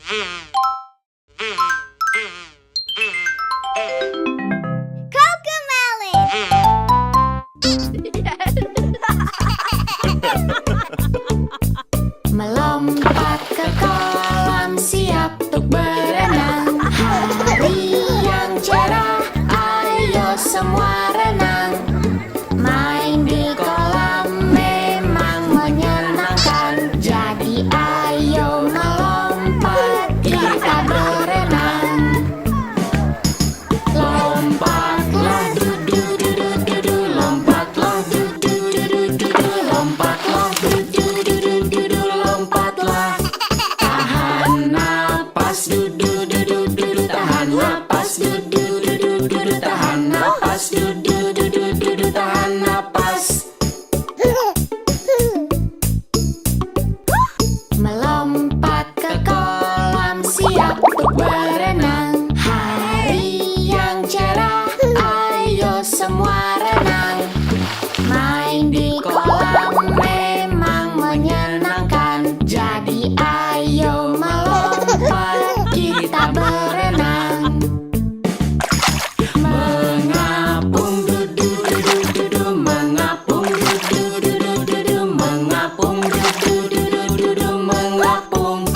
Melompat ke kolam siap untuk berenang. Hari yang cerah, ayo semua renang. Main di kolam memang menyenangkan. Jadi ayo melompat, kita berenang. Lompatlah dudu dudu dudu, lompatlah dudu dudu dudu, lompatlah dudu dudu dudu, lompatlah. Tahan napas dudu dudu dudu, tahan napas dudu dudu dudu, tahan napas dudu dudu dudu, tahan napas. Melompat ke kolam siap untuk berenang. Hari yang cerah, ayo semua renang. Main di kolam memang menyenangkan. Jadi ayo melompat, kita berenang. Mengapung dudu dudu dudu, mengapung dudu dudu dudu, mengapung dudu dudu dudu, mengapung.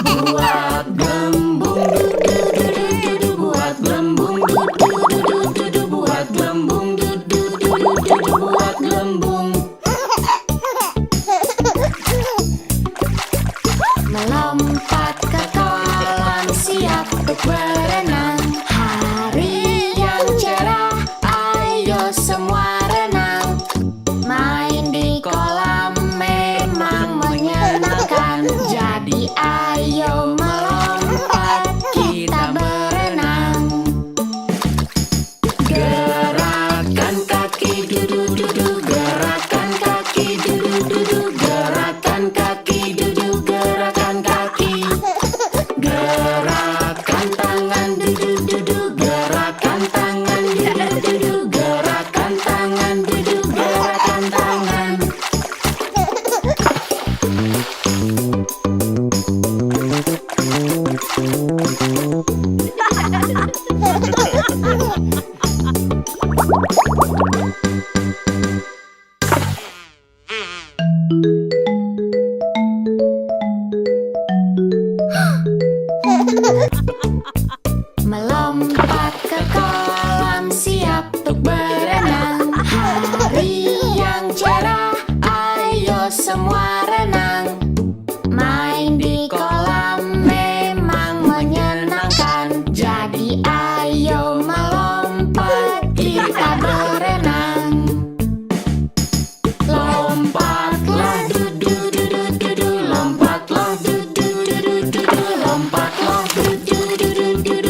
Buat gelembung dudu dudu dudu, buat gelembung dudu dudu dudu, buat gelembung dudu dudu dudu, buat gelembung. Melompat ke kolam siap untuk berenang. Hari yang cerah, ayo semua renang. Main di kolam memang menyenangkan. Jadi ayo melompat, kita berenang. Gerakan kaki dudu dudu, gerakan kaki dudu dudu, gerakan kaki dudu, gerakan kaki. Gerakan tangan dudu dudu, gerakan tangan dudu dudu, gerakan tangan dudu, gerakan tangan. Melompat ke kolam siap untuk berenang. Hari yang cerah, ayo semua renang. Main di kolam memang menyenangkan. Jadi ayo melompat, kita berenang. Lompatlah dudu dudu dudu, lompatlah dudu dudu dudu, lompatlah dudu dudu dudu,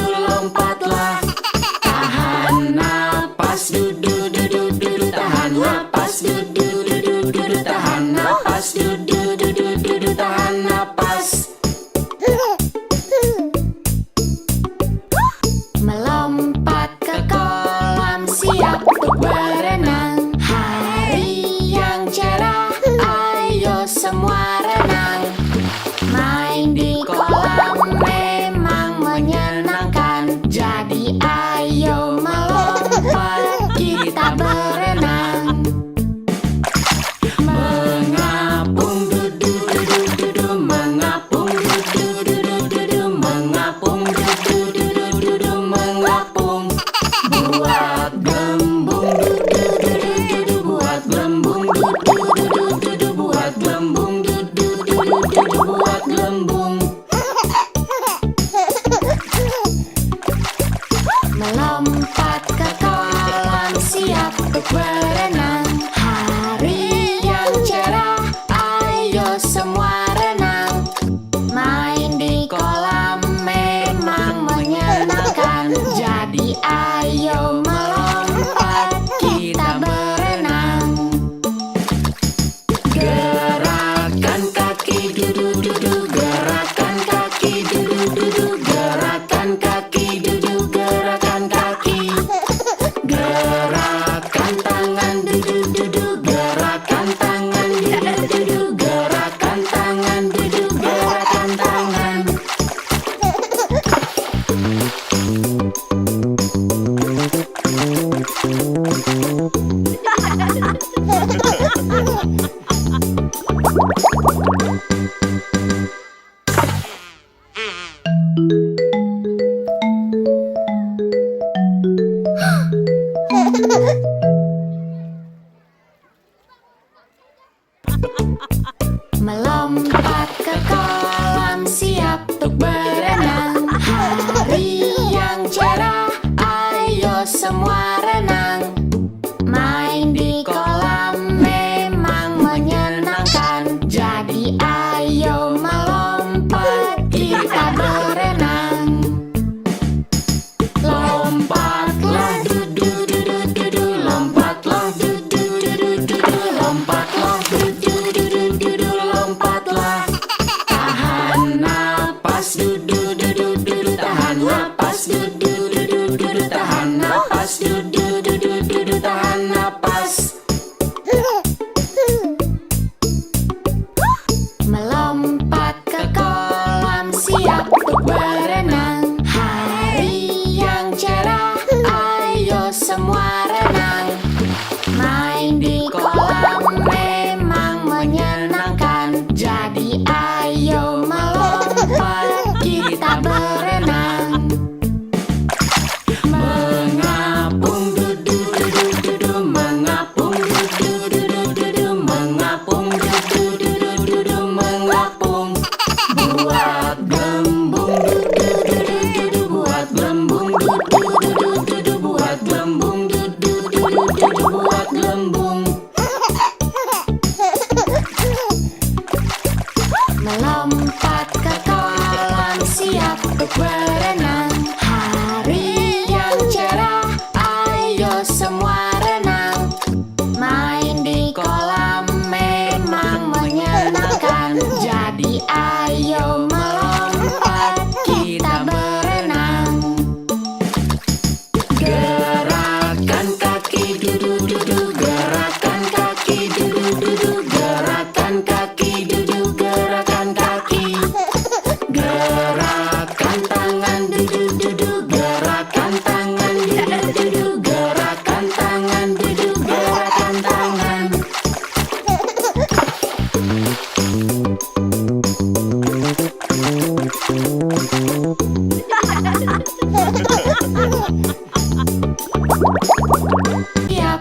tahan napas, tahan napas, tahan napas. Melompat ke kolam siap untuk berenang. Hari yang cerah, ayo semua renang. Main di kolam memang menyenangkan. Jadi ayo melompat, kita berenang. Mengapung dudu dudu dudu, mengapung dudu dudu dudu, mengapung dudu dudu dudu, mengapung. Buat gelembung dudu dudu dudu, buat gelembung dudu dudu dudu, buat gelembung dudu dudu dudu, buat gelembung. Melompat ke kolam siap untuk berenang. Hari yang cerah, ayo semua renang. Main di kolam memang menyenangkan. Jadi ayo melompat, kita berenang. Gerakan kaki dudu dudu, gerakan kaki dudu dudu, gerakan kaki dudu, gerakan kaki. Gerakan tangan dudu dudu, gerakan tangan dudu dudu, gerakan tangan dudu, gerakan tangan. Siap